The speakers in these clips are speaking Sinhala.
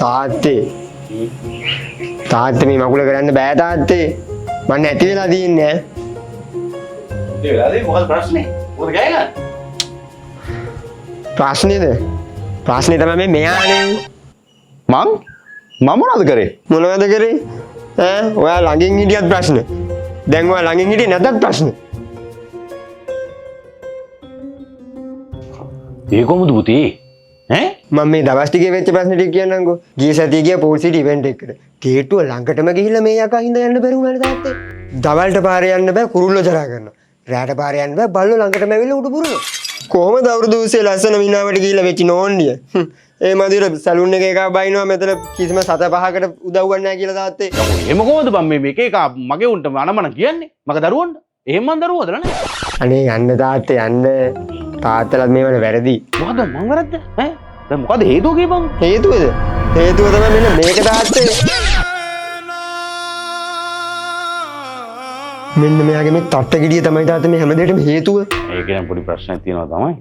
තාත්තේ මේ මකුල කරන්න බෑ තාත්තේ. මම නැති වෙලා තියන්නේ. ඒ වෙලාවේ මොකද ප්‍රශ්නේ? මොකද ගෑගන්නේ? ප්‍රශ්නේ තමයි මෙයානේ. මම මොනවද කරේ? මොනවද කරේ? ඔයා ළඟින් හිටියත් ප්‍රශ්න. දැන් ඔයා ළඟින් හිටියේ නැතත් ප්‍රශ්න. ඒ කොහොමද පුතේ? මම මේ දවස් ටිකේ වෙච්ච ප්‍රශ්න ටික කියන්නම්කෝ. ගිය සතියේ ගියා පොල්සිටි ඉවෙන්ට් එකකට. ගේට්ටුව ළඟටම ගිහිල්ලා මේ යකා හින්දා යන්න බැරි වුණානේ තාත්තේ. දවල්ට පාරේ යන්න බෑ කුරුල්ලෝ ජරා කරනවා. රැට පාරේ යන්න බෑ බල්ලෝ ළඟටම ඇවිල්ලා උඩ පුරනවා. කොහොමද අවුරුදු 20 ලස්සන මිනාවට ගිහිල්ලා වෙච්ච නෝන්නිය. ඒ මදිර සැලුන් එකේ එකා බයිනවා මෙතන කිසිම සත පහකට උදව්වක් නැහැ කියලා තාත්තේ. එහෙම කොහොමද බම් මේ එක එක මගේ උන්ට අනමන කියන්නේ? මගේ දරුවන්ට. එහෙම මන් දරුවෝද නෑ? අනේ යන්න තාත්තේ යන්න. තාත්තලාත් මේවල වැරදි. මොකද මං වැරද්ද? දැන් මොකද හේතුව කියපන්. හේතුවද? හේතුව තමයි මෙන්න මේක තාත්තේ. මෙන්න මෙයාගේ මේ තට්ට ගෙඩිය තමයි තාත්තේ මේ හැමදේටම හේතුව. ඒක නම් පොඩි ප්‍රශ්නයක් තියෙනවා තමයි.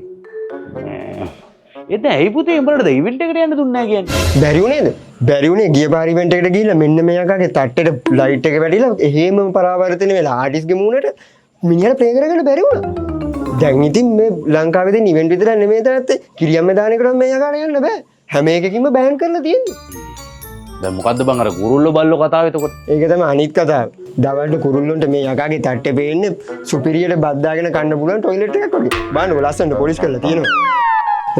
එතන ඇයි පුතේ උඹලට ඉවෙන්ට් එකට යන්න දුන්නේ නැහැ කියන්නේ? බැරි උනේද? බැරි උනේ ගිය පාර ඉවෙන්ට් එකට ගිහිල්ලා මෙන්න මෙයාගේ තට්ටේට ලයිට් එක වැටිලා එහෙම පරාවර්තන වෙලා ආටිස්ගේ මූණට මිනිහට ප්ලේ කරගන්න බැරි වුණා. දැන් ඉතින් මේ ලංකාවේ තියෙන ඉවෙන්ට් විතර නෙමෙයි තාත්තේ කිරියම්ම දාන එකට මේ යකාට යන්න බෑ. හැම එකකින්ම බෑන් කරලා තියෙන්නේ. දැන් මොකද්ද බං අර කුරුල්ලෝ බල්ලෝ කතාව එතකොට? ඒක තමයි අනිත් කතාව. දවල්ට කුරුල්ලොන්ට මේ යකාගේ තට්ටේ පේන්නේ සුපිරියට බත් දාගෙන කන්න පුළුවන් ටොයිලට් එකක් වගේ. බලන්න ලස්සනට පොලිස් කරලා තියෙනවා.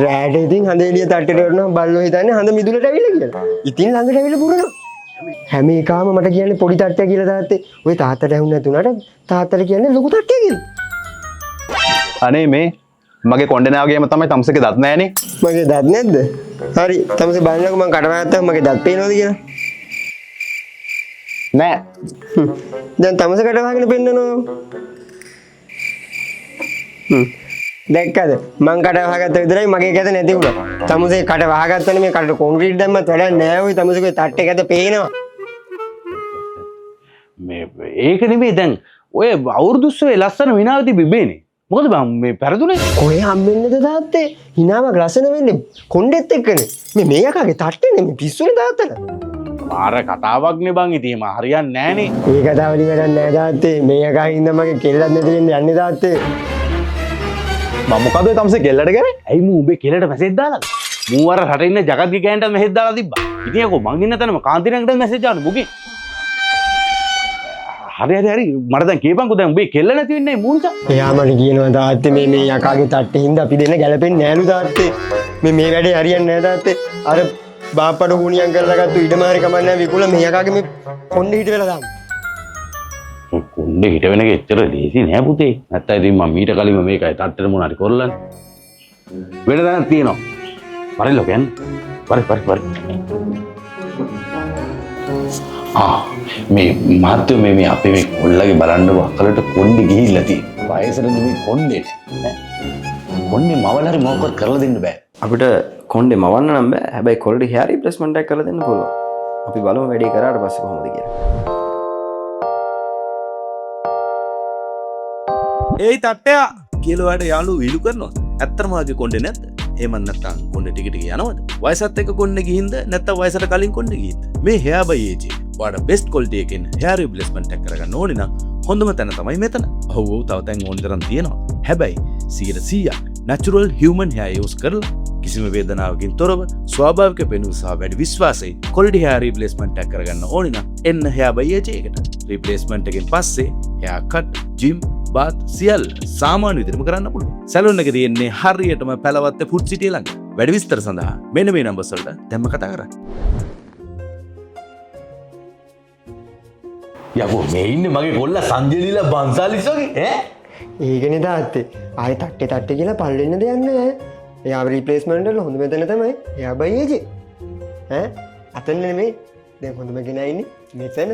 රෑට ඉතින් හඳ එළිය තට්ටේට වටනවා බල්ලෝ හිතන්නේ හඳ මිදුලට ඇවිල්ලා කියලා. ඉතින් ළඟට ඇවිල්ලා පුරනවා. හැම එකාම මට කියන්නේ පොඩි තට්ටයක් කියලා තාත්තේ. ඔය තාත්තට ඇහුන්නේ නැතුණාට තාත්තට කියන්නේ ලොකු තට්ටයක් කියලා. අනේ මේ මගේ කොණ්ඩේනාවගේම තමයි තමුසේගේ දත් නැහනේ. මගේ දත් නැද්ද? හරි තමුසේ බලන්නකෝ මම කටවැත්තක් මගේ දත් පේනවද කියලා. නෑ. දැන් තමුසේ කට වහගෙන පෙන්නනවා. දැක්කද? මං කට වහගත්ත විතරයි මගේ කැත නැති වුණා. තමුසේ කට වහගත්තනේ මේ කට කොන්ක්‍රීට් දැම්මත් වැඩක් නෑ ඔය තමුසේගේ තට්ටේ කැත පේනවා. මේ ඒක නෙමෙයි දැන් ඔය අවුරුදු 20 ලස්සන විනාවදී බිබේනේ. මොකද බං මේ පෙරදුනේ? කොහේ හම්බෙන්නේද තාත්තේ? හිනාවක් ලස්සන වෙන්නේ කොණ්ඩෙත් එක්කනේ. මේ යකාගේ තට්ටේ නේ මේ පිස්සුනේ තාත්තලා. මාර කතාවක් නේ බං ඉතින් මම හරියන්නේ නෑනේ. මේ කතාව වලින් වැඩක් නෑ තාත්තේ. මේ යකා හින්දා මගේ කෙල්ලක් නැති වෙන්නේ යන්නේ තාත්තේ. මම මොකද ඔය තමුසේ කෙල්ලට කරේ? ඇයි මූ උඹේ කෙලට මැසේජ් දාලාද? මූ අර රටේ ඉන්න ජගත්ගේ ගෑනට මැසේජ් දාලා තිබ්බා. ඉතින් අකෝ මං ඉන්න තැනම කාන්තිනකට මැසේජ් ආවනේ මුගේ. හරි මට දැන් කියපන්කෝ දැන් උඹේ කෙල්ල නැති වෙන්නේ මූ නිසා. එයා මට කියනවා තාත්තේ මේ යකාගේ තට්ටේ හින්දා අපි දෙන්න ගැලපෙන්නේ නෑලු තාත්තේ. මේ වැඩේ හරියන්නේ නෑ තාත්තේ. අර බාප්පට හුණියම් කරලා ගත්ත ඉඩම හරි කමන්නේ නෑ විකුල මේ යකාගේ මේ කොණ්ඩේ හිට වෙලා දාන්න. කොණ්ඩේ හිට වෙන එක එච්චර ලේසි නෑ පුතේ. නැත්තම් ඉතින් මම මීට කලින්ම මේකයි තට්ටේට මොන හරි කරලානේ. වෙන දැනක් තියෙනවා. පරිලෝ කියන්නේ. පරි. මේ මාත්‍ය මේ අපේ මේ කොල්ලගේ බලන්න වක්කලට කොණ්ඩේ ගිහිල්ලා තියෙනවා. වයසට නෙමෙයි කොණ්ඩේට. කොණ්ඩේ මවල හරි මොකක්වත් කරලා දෙන්න බෑ. අපිට කොණ්ඩේ මවන්න නම් බෑ. හැබැයි කොල්ලේ hair replacement එකක් කරලා දෙන්න පුළුවන්. අපි බලමු වැඩේ කරාට පස්සේ කොහොමද කියලා. ඒයි තට්ටයා කියලා ඔයාලට යාළුවෝ විලු කරනවද? ඇත්තටම වාගේ කොණ්ඩේ නැද්ද? එහෙම නැත්නම් කොණ්ඩේ ටික යනවද? වයසත් එක්ක කොණ්ඩේ ගිහින්ද නැත්නම් වයසට කලින් කොණ්ඩේ ගිහින්ද? මේ hair by age ඔයාලට best quality එකකින් hair replacement එකක් කරගන්න ඕනේ නම් හොඳම තැන තමයි මෙතන. ඔව් තව තැන් ඕනි තරම් තියෙනවා. හැබැයි 100% natural human hair use කරලා කිසිම වේදනාවකින් තොරව ස්වාභාවික පෙනුම සහ වැඩි විශ්වාසයෙන් quality hair replacement එකක් කරගන්න ඕනේ නම් එන්න hair by age එකට. replacement එකෙන් පස්සේ hair cut, gym, bath සියල්ල සාමාන්‍ය විදිහටම කරන්න පුළුවන්. සැලොන් එක තියෙන්නේ හරියටම පැලවත්ත ෆුඩ් සිටිය ළඟ. වැඩි විස්තර සඳහා මෙන්න මේ නම්බර්ස් වලට දැම්ම කතා කරන්න. යකෝ මේ ඉන්නේ මගේ කොල්ලා සංජලිලා බන්සාලිස් වගේ ඈ? ඒකනේ තාත්තේ. ආයේ තට්ටේ කියලා පල්ලෙන්න දෙයක් නෑ. එයා රිප්ලේස්මන්ට් වල හොඳම තැන තමයි. එයා බයි එජේ. අතන නෙමෙයි. දැන් හොඳම කෙනා ඉන්නේ මෙතන.